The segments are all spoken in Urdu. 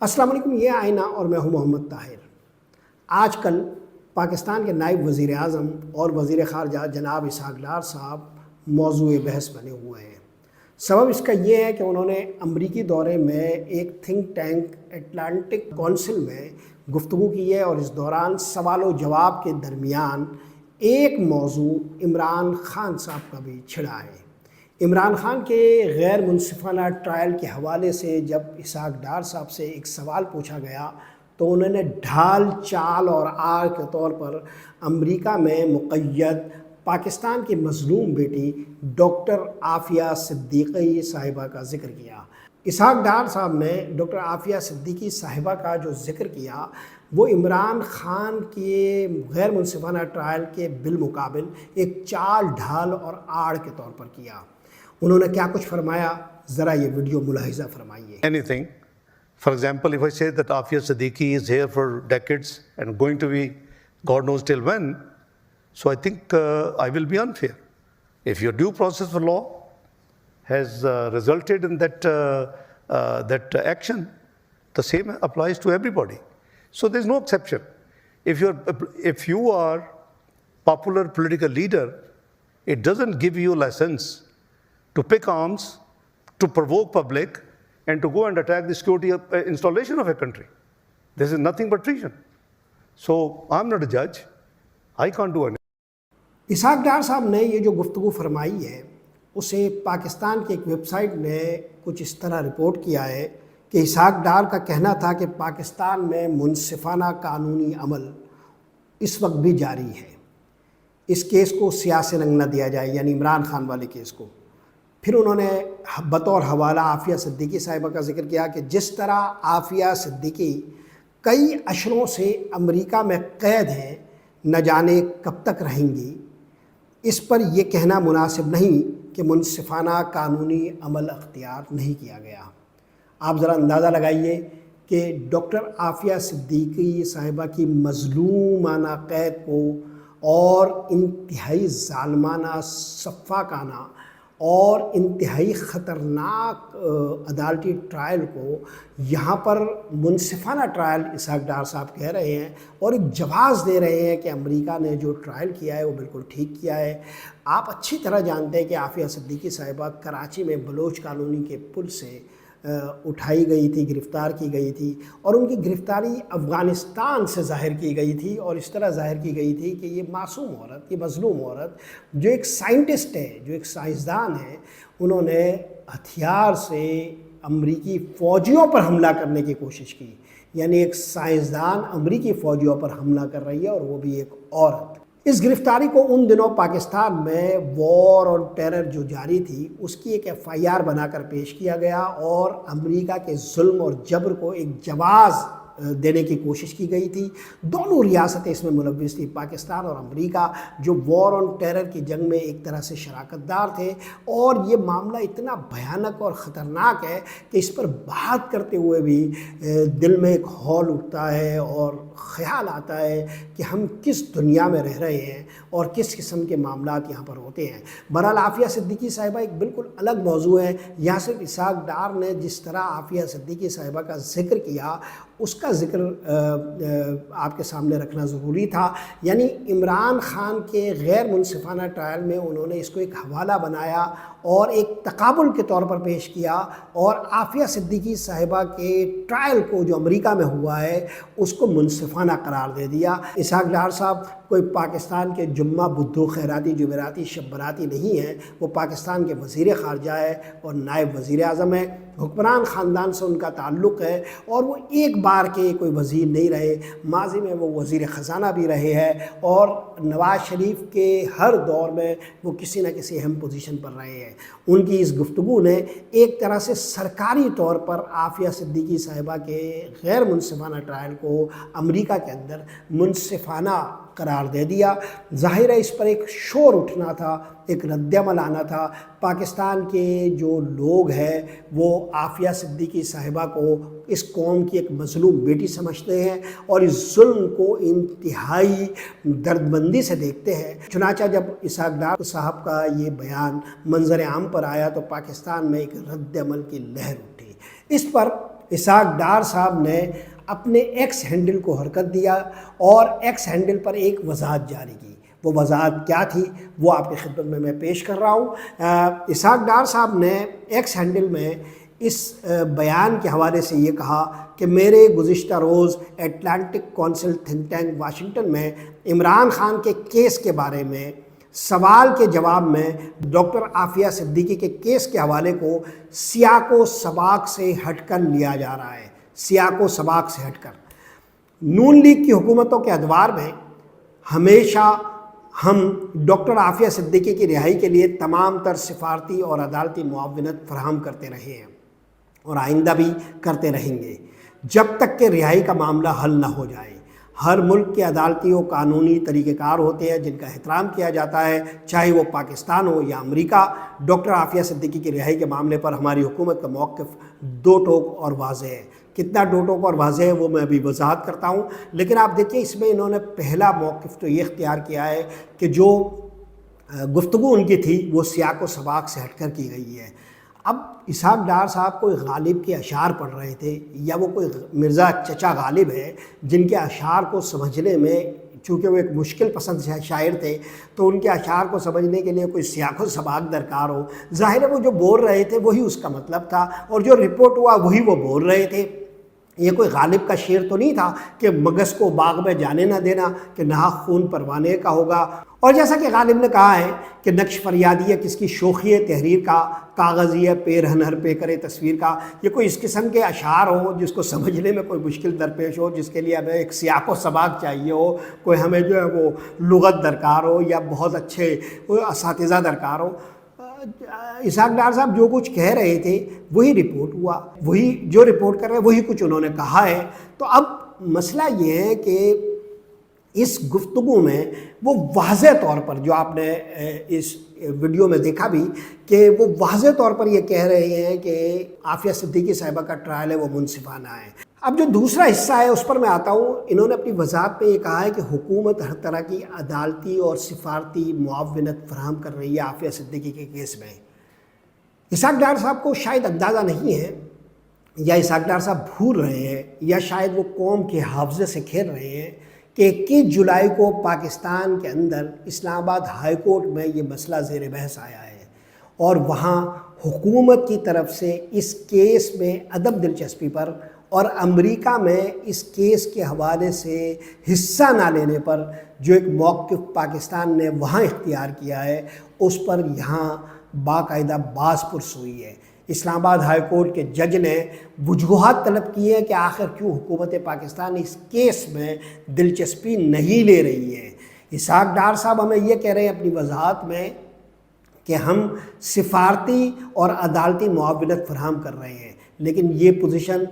السلام علیکم، یہ آئینہ اور میں ہوں محمد طاہر۔ آج کل پاکستان کے نائب وزیر اعظم اور وزیر خارجہ جناب اسحاق ڈار صاحب موضوع بحث بنے ہوئے ہیں۔ سبب اس کا یہ ہے کہ انہوں نے امریکی دورے میں ایک تھنک ٹینک اٹلانٹک کونسل میں گفتگو کی ہے، اور اس دوران سوال و جواب کے درمیان ایک موضوع عمران خان صاحب کا بھی چھڑا ہے۔ عمران خان کے غیر منصفانہ ٹرائل کے حوالے سے جب اسحاق ڈار صاحب سے ایک سوال پوچھا گیا تو انہوں نے ڈھال چال اور آر کے طور پر امریکہ میں مقید پاکستان کی مظلوم بیٹی ڈاکٹر عافیہ صدیقی صاحبہ کا ذکر کیا۔ اسحاق ڈار صاحب نے ڈاکٹر عافیہ صدیقی صاحبہ کا جو ذکر کیا وہ عمران خان کے غیر منصفانہ ٹرائل کے بالمقابل ایک چال ڈھال اور آڑ کے طور پر کیا۔ انہوں نے کیا کچھ فرمایا، ذرا یہ ویڈیو ملاحظہ فرمائیے۔ Anything. For example, if I say that Afia Siddiqui is here for decades and going to be God knows till when, so I think I will be unfair. If your due process of law has resulted in that action, the same applies to everybody. So there's no exception. If you are popular political leader, it doesn't give you license to pick arms, to provoke public, and to go and attack the security installation of a country. This is nothing but treason. So I'm not a judge. I can't do anything. Ishaq Dar صاحب نے یہ جو گفتگو فرمائی ہے اسے پاکستان کی ایک ویب سائٹ نے کچھ اس طرح رپورٹ کیا ہے کہ اسحاق ڈار کا کہنا تھا کہ پاکستان میں منصفانہ قانونی عمل اس وقت بھی جاری ہے، اس کیس کو سیاسی رنگ نہ دیا جائے، یعنی عمران خان والے کیس کو۔ پھر انہوں نے بطور حوالہ عافیہ صدیقی صاحبہ کا ذکر کیا کہ جس طرح عافیہ صدیقی کئی اشروں سے امریکہ میں قید ہیں، نہ جانے کب تک رہیں گی، اس پر یہ کہنا مناسب نہیں کہ منصفانہ قانونی عمل اختیار نہیں کیا گیا۔ آپ ذرا اندازہ لگائیے کہ ڈاکٹر عافیہ صدیقی صاحبہ کی مظلومانہ قید کو اور انتہائی ظالمانہ صفاقانہ اور انتہائی خطرناک عدالتی ٹرائل کو یہاں پر منصفانہ ٹرائل اسحاق ڈار صاحب کہہ رہے ہیں، اور ایک جواز دے رہے ہیں کہ امریکہ نے جو ٹرائل کیا ہے وہ بالکل ٹھیک کیا ہے۔ آپ اچھی طرح جانتے ہیں کہ عافیہ صدیقی صاحبہ کراچی میں بلوچ کالونی کے پل سے اٹھائی گئی تھی، گرفتار کی گئی تھی، اور ان کی گرفتاری افغانستان سے ظاہر کی گئی تھی، اور اس طرح ظاہر کی گئی تھی کہ یہ معصوم عورت، یہ مظلوم عورت جو ایک سائنٹسٹ ہے، جو ایک سائنسدان ہے، انہوں نے ہتھیار سے امریکی فوجیوں پر حملہ کرنے کی کوشش کی۔ یعنی ایک سائنسدان امریکی فوجیوں پر حملہ کر رہی ہے، اور وہ بھی ایک عورت۔ اس گرفتاری کو ان دنوں پاکستان میں وار اور ٹیرر جو جاری تھی اس کی ایک FIR بنا کر پیش کیا گیا، اور امریکہ کے ظلم اور جبر کو ایک جواز دینے کی کوشش کی گئی تھی۔ دونوں ریاستیں اس میں ملوث تھیں، پاکستان اور امریکہ، جو وار آن ٹیرر کی جنگ میں ایک طرح سے شراکت دار تھے۔ اور یہ معاملہ اتنا بھیانک اور خطرناک ہے کہ اس پر بات کرتے ہوئے بھی دل میں ایک ہول اٹھتا ہے اور خیال آتا ہے کہ ہم کس دنیا میں رہ رہے ہیں اور کس قسم کے معاملات یہاں پر ہوتے ہیں۔ بہرحال عافیہ صدیقی صاحبہ ایک بالکل الگ موضوع ہے۔ یہاں صرف اسحاق ڈار نے جس طرح عافیہ صدیقی صاحبہ کا ذکر کیا اس کا ذکر آپ کے سامنے رکھنا ضروری تھا۔ یعنی عمران خان کے غیر منصفانہ ٹرائل میں انہوں نے اس کو ایک حوالہ بنایا اور ایک تقابل کے طور پر پیش کیا، اور عافیہ صدیقی صاحبہ کے ٹرائل کو جو امریکہ میں ہوا ہے اس کو منصفانہ قرار دے دیا۔ اسحاق ڈار صاحب کوئی پاکستان کے جمعہ بدھو خیراتی جمعراتی شب براتی نہیں ہیں، وہ پاکستان کے وزیر خارجہ ہے اور نائب وزیر اعظم ہے، حکمران خاندان سے ان کا تعلق ہے، اور وہ ایک بار کے کوئی وزیر نہیں رہے، ماضی میں وہ وزیر خزانہ بھی رہے ہیں، اور نواز شریف کے ہر دور میں وہ کسی نہ کسی اہم پوزیشن پر رہے ہیں۔ ان کی اس گفتگو نے ایک طرح سے سرکاری طور پر عافیہ صدیقی صاحبہ کے غیر منصفانہ ٹرائل کو امریکہ کے اندر منصفانہ قرار دے دیا۔ ظاہر ہے اس پر ایک شور اٹھنا تھا، ایک رد عمل آنا تھا۔ پاکستان کے جو لوگ ہیں وہ عافیہ صدیقی صاحبہ کو اس قوم کی ایک مظلوم بیٹی سمجھتے ہیں، اور اس ظلم کو انتہائی دردمندی سے دیکھتے ہیں۔ چنانچہ جب اسحاق ڈار صاحب کا یہ بیان منظر عام پر آیا تو پاکستان میں ایک رد عمل کی لہر اٹھی۔ اس پر اسحاق ڈار صاحب نے اپنے ایکس ہینڈل کو حرکت دیا اور ایکس ہینڈل پر ایک وضاحت جاری کی۔ وہ وضاحت کیا تھی وہ آپ کی خدمت میں پیش کر رہا ہوں۔ اسحاق ڈار صاحب نے ایکس ہینڈل میں اس بیان کے حوالے سے یہ کہا کہ میرے گزشتہ روز Atlantic Council think tank Washington میں عمران خان کے کیس کے بارے میں سوال کے جواب میں ڈاکٹر عافیہ صدیقی کے کیس کے حوالے کو سیاق و سباق سے ہٹ کر لیا جا رہا ہے۔ سیاق و سباق سے ہٹ کر نون لیگ کی حکومتوں کے ادوار میں ہمیشہ ہم ڈاکٹر عافیہ صدیقی کی رہائی کے لیے تمام تر سفارتی اور عدالتی معاونت فراہم کرتے رہے ہیں اور آئندہ بھی کرتے رہیں گے جب تک کہ رہائی کا معاملہ حل نہ ہو جائے۔ ہر ملک کے عدالتی و قانونی طریقہ کار ہوتے ہیں جن کا احترام کیا جاتا ہے، چاہے وہ پاکستان ہو یا امریکہ۔ ڈاکٹر عافیہ صدیقی کی رہائی کے معاملے پر ہماری حکومت کا موقف دو ٹوک اور واضح ہے۔ کتنا دو ٹوک اور واضح ہے وہ میں ابھی وضاحت کرتا ہوں، لیکن آپ دیکھیں اس میں انہوں نے پہلا موقف تو یہ اختیار کیا ہے کہ جو گفتگو ان کی تھی وہ سیاق و سباق سے ہٹ کر کی گئی ہے۔ اب اسحاق ڈار صاحب کوئی غالب کے اشعار پڑھ رہے تھے یا وہ کوئی مرزا چچا غالب ہے جن کے اشعار کو سمجھنے میں، چونکہ وہ ایک مشکل پسند شاعر تھے تو ان کے اشعار کو سمجھنے کے لیے کوئی سیاق و سباق درکار ہو۔ ظاہر ہے وہ جو بول رہے تھے وہی اس کا مطلب تھا اور جو رپورٹ ہوا وہی وہ بول رہے تھے۔ یہ کوئی غالب کا شعر تو نہیں تھا کہ مگس کو باغ میں جانے نہ دینا کہ نہا خون پروانے کا ہوگا۔ اور جیسا کہ غالب نے کہا ہے کہ نقش فریادی ہے کس کی شوخی ہے تحریر کا، کاغذی ہے پیرہن ہر پہ کرے تصویر کا۔ یہ کوئی اس قسم کے اشعار ہوں جس کو سمجھنے میں کوئی مشکل درپیش ہو، جس کے لیے ہمیں ایک سیاق و سباق چاہیے ہو، کوئی ہمیں جو ہے وہ لغت درکار ہو یا بہت اچھے اساتذہ درکار ہو۔ اسحاق ڈار صاحب جو کچھ کہہ رہے تھے وہی رپورٹ ہوا، وہی جو رپورٹ کر رہے ہیں وہی کچھ انہوں نے کہا ہے۔ تو اب مسئلہ یہ ہے کہ اس گفتگو میں وہ واضح طور پر جو آپ نے اس ویڈیو میں دیکھا بھی کہ وہ واضح طور پر یہ کہہ رہے ہیں کہ عافیہ صدیقی صاحبہ کا ٹرائل ہے وہ منصفانہ ہے۔ اب جو دوسرا حصہ ہے اس پر میں آتا ہوں۔ انہوں نے اپنی وضاحت میں یہ کہا ہے کہ حکومت ہر طرح کی عدالتی اور سفارتی معاونت فراہم کر رہی ہے عافیہ صدیقی کے کیس میں۔ اسحاق ڈار صاحب کو شاید اندازہ نہیں ہے یا اسحاق ڈار صاحب بھول رہے ہیں یا شاید وہ قوم کے حافظے سے کھیل رہے ہیں کہ 21 جولائی کو پاکستان کے اندر اسلام آباد ہائی کورٹ میں یہ مسئلہ زیر بحث آیا ہے اور وہاں حکومت کی طرف سے اس کیس میں عدم دلچسپی پر اور امریکہ میں اس کیس کے حوالے سے حصہ نہ لینے پر جو ایک موقف پاکستان نے وہاں اختیار کیا ہے اس پر یہاں باقاعدہ باز پرس ہوئی ہے۔ اسلام آباد ہائی کورٹ کے جج نے وجوہات طلب کی ہے کہ آخر کیوں حکومت پاکستان اس کیس میں دلچسپی نہیں لے رہی ہے۔ اسحاق ڈار صاحب ہمیں یہ کہہ رہے ہیں اپنی وضاحت میں کہ ہم سفارتی اور عدالتی معاونت فراہم کر رہے ہیں، لیکن یہ پوزیشن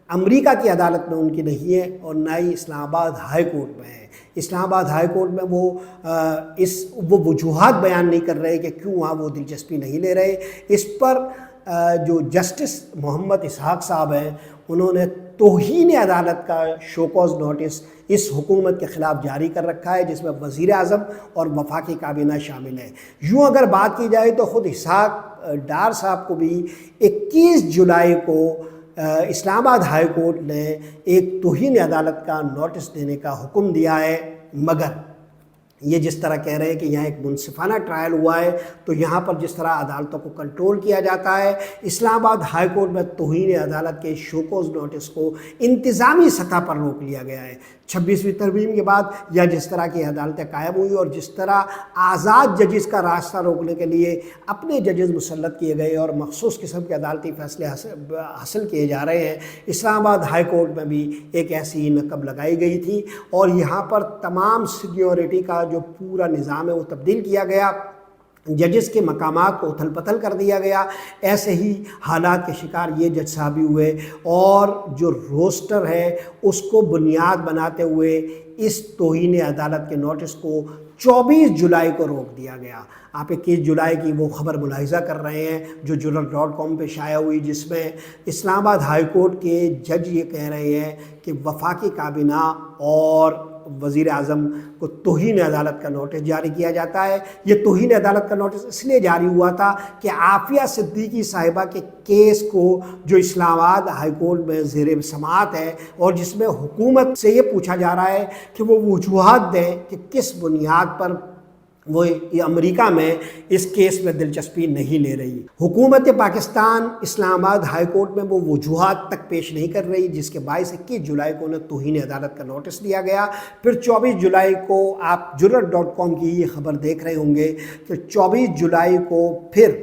امریکہ کی عدالت میں ان کی نہیں ہے اور نہ ہی اسلام آباد ہائی کورٹ میں ہے۔ اسلام آباد ہائی کورٹ میں وہ وجوہات بیان نہیں کر رہے کہ کیوں وہاں وہ دلچسپی نہیں لے رہے۔ اس پر جو جسٹس محمد اسحاق صاحب ہیں انہوں نے توہین عدالت کا شوکوز نوٹس اس حکومت کے خلاف جاری کر رکھا ہے جس میں وزیر اعظم اور وفاقی کابینہ شامل ہے۔ یوں اگر بات کی جائے تو خود اسحاق ڈار صاحب کو بھی 21 جولائی کو اسلام آباد ہائی کورٹ نے ایک توہین عدالت کا نوٹس دینے کا حکم دیا ہے، مگر یہ جس طرح کہہ رہے ہیں کہ یہاں ایک منصفانہ ٹرائل ہوا ہے تو یہاں پر جس طرح عدالتوں کو کنٹرول کیا جاتا ہے، اسلام آباد ہائی کورٹ میں توہین عدالت کے شوکوز نوٹس کو انتظامی سطح پر روک لیا گیا ہے۔ 26ویں ترمیم کے بعد یا جس طرح کی عدالتیں قائم ہوئی اور جس طرح آزاد ججز کا راستہ روکنے کے لیے اپنے ججز مسلط کیے گئے اور مخصوص قسم کے عدالتی فیصلے حاصل کیے جا رہے ہیں، اسلام آباد ہائی کورٹ میں بھی ایک ایسی نقب لگائی گئی تھی اور یہاں پر تمام سیکیورٹی کا جو پورا نظام ہے وہ تبدیل کیا گیا، ججز کے مقامات کو اتھل پتھل کر دیا گیا۔ ایسے ہی حالات کے شکار یہ جج صاحب بھی ہوئے اور جو روسٹر ہے اس کو بنیاد بناتے ہوئے اس توہین عدالت کے نوٹس کو 24 جولائی کو روک دیا گیا۔ آپ 21 جولائی کی وہ خبر ملاحظہ کر رہے ہیں جو جرنل.com پہ شائع ہوئی، جس میں اسلام آباد ہائی کورٹ کے جج یہ کہہ رہے ہیں کہ وفاقی کابینہ اور وزیر اعظم کو توہین عدالت کا نوٹس جاری کیا جاتا ہے۔ یہ توہین عدالت کا نوٹس اس لیے جاری ہوا تھا کہ عافیہ صدیقی صاحبہ کے کیس کو جو اسلام آباد ہائی کورٹ میں زیر سماعت ہے اور جس میں حکومت سے یہ پوچھا جا رہا ہے کہ وہ وجوہات دیں کہ کس بنیاد پر وہ امریکہ میں اس کیس میں دلچسپی نہیں لے رہی۔ حکومت پاکستان اسلام آباد ہائی کورٹ میں وہ وجوہات تک پیش نہیں کر رہی، جس کے باعث 21 جولائی کو انہیں توہین عدالت کا نوٹس دیا گیا۔ پھر 24 جولائی کو آپ جرأت.com کی یہ خبر دیکھ رہے ہوں گے کہ 24 جولائی کو پھر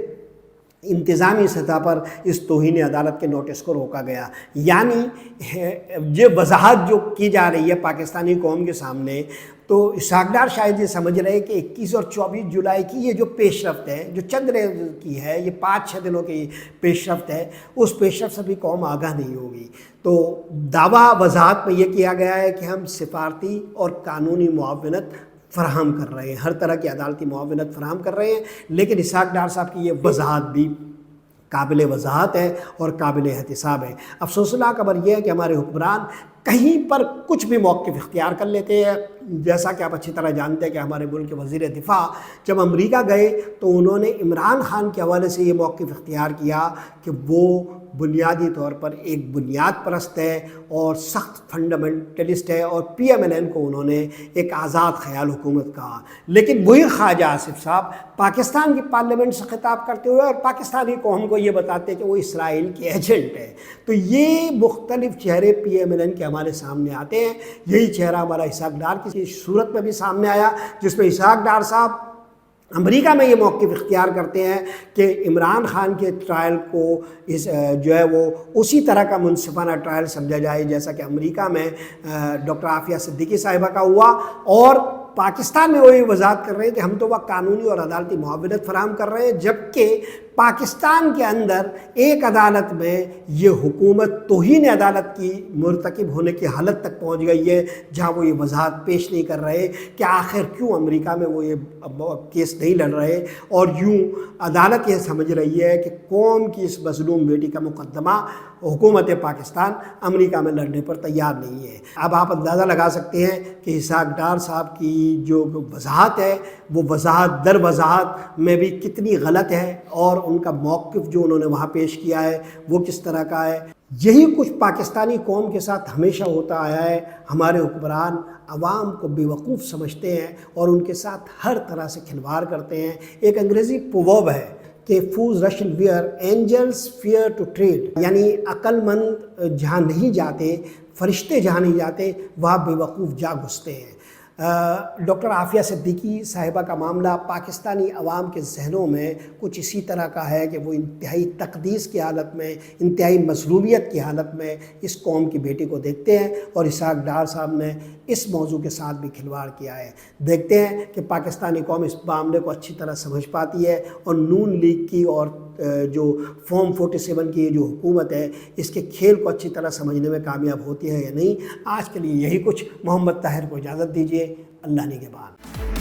انتظامی سطح پر اس توہین عدالت کے نوٹس کو روکا گیا۔ یعنی یہ وضاحت جو کی جا رہی ہے پاکستانی قوم کے سامنے، تو اسحاق ڈار شاید یہ سمجھ رہے کہ 21 اور 24 جولائی کی یہ جو پیش رفت ہے، جو چند کی ہے، یہ 5-6 دنوں کی پیش رفت ہے، اس پیش رفت سے بھی قوم آگاہ نہیں ہوگی۔ تو دعویٰ وضاحت میں یہ کیا گیا ہے کہ ہم سفارتی اور قانونی معاونت فراہم کر رہے ہیں، ہر طرح کی عدالتی معاونت فراہم کر رہے ہیں، لیکن اسحاق ڈار صاحب کی یہ وضاحت بھی قابل وضاحت ہے اور قابل احتساب ہے۔ افسوسناک خبر یہ ہے کہ ہمارے حکمران کہیں پر کچھ بھی موقف اختیار کر لیتے ہیں۔ جیسا کہ آپ اچھی طرح جانتے ہیں کہ ہمارے ملک کے وزیر دفاع جب امریکہ گئے تو انہوں نے عمران خان کے حوالے سے یہ موقف اختیار کیا کہ وہ بنیادی طور پر ایک بنیاد پرست ہے اور سخت فنڈامنٹلسٹ ہے، اور PMLN کو انہوں نے ایک آزاد خیال حکومت کہا۔ لیکن وہی خواجہ آصف صاحب پاکستان کی پارلیمنٹ سے خطاب کرتے ہوئے اور پاکستانی قوم کو یہ بتاتے کہ وہ اسرائیل کے ایجنٹ ہے۔ تو یہ مختلف چہرے PMLN کے ہمارے سامنے آتے ہیں۔ یہی چہرہ ہمارا اسحاق ڈار کی صورت میں بھی سامنے آیا، جس میں اسحاق ڈار صاحب امریکہ میں یہ موقف اختیار کرتے ہیں کہ عمران خان کے ٹرائل کو جو ہے وہ اسی طرح کا منصفانہ ٹرائل سمجھا جائے جیسا کہ امریکہ میں ڈاکٹر عافیہ صدیقی صاحبہ کا ہوا، اور پاکستان میں وہی وضاحت کر رہے ہیں کہ ہم تو وہ قانونی اور عدالتی معاونت فراہم کر رہے ہیں، جبکہ پاکستان کے اندر ایک عدالت میں یہ حکومت توہین عدالت کی مرتکب ہونے کی حالت تک پہنچ گئی ہے، جہاں وہ یہ وضاحت پیش نہیں کر رہے کہ آخر کیوں امریکہ میں وہ یہ کیس نہیں لڑ رہے، اور یوں عدالت یہ سمجھ رہی ہے کہ قوم کی اس مظلوم بیٹی کا مقدمہ حکومت پاکستان امریکہ میں لڑنے پر تیار نہیں ہے۔ اب آپ اندازہ لگا سکتے ہیں کہ اسحاق ڈار صاحب کی جو وضاحت ہے وہ وضاحت در وضاحت میں بھی کتنی غلط ہے، اور ان کا موقف جو انہوں نے وہاں پیش کیا ہے وہ کس طرح کا ہے۔ یہی کچھ پاکستانی قوم کے ساتھ ہمیشہ ہوتا آیا ہے۔ ہمارے حکمران عوام کو بیوقوف سمجھتے ہیں اور ان کے ساتھ ہر طرح سے کھلواڑ کرتے ہیں۔ ایک انگریزی پروورب ہے کہ fools rush in where angels fear to tread, یعنی عقل مند جہاں نہیں جاتے، فرشتے جہاں نہیں جاتے، وہاں بیوقوف جا گھستے ہیں۔ ڈاکٹر عافیہ صدیقی صاحبہ کا معاملہ پاکستانی عوام کے ذہنوں میں کچھ اسی طرح کا ہے کہ وہ انتہائی تقدیس کی حالت میں، انتہائی مظلومیت کی حالت میں اس قوم کی بیٹی کو دیکھتے ہیں، اور اسحاق ڈار صاحب نے اس موضوع کے ساتھ بھی کھلواڑ کیا ہے۔ دیکھتے ہیں کہ پاکستانی قوم اس معاملے کو اچھی طرح سمجھ پاتی ہے، اور نون لیگ کی اور جو فارم 47 کی جو حکومت ہے اس کے کھیل کو اچھی طرح سمجھنے میں کامیاب ہوتی ہے یا نہیں۔ آج کے لیے یہی کچھ۔ محمد طاہر کو اجازت دیجیے۔ اللہ نگہبان۔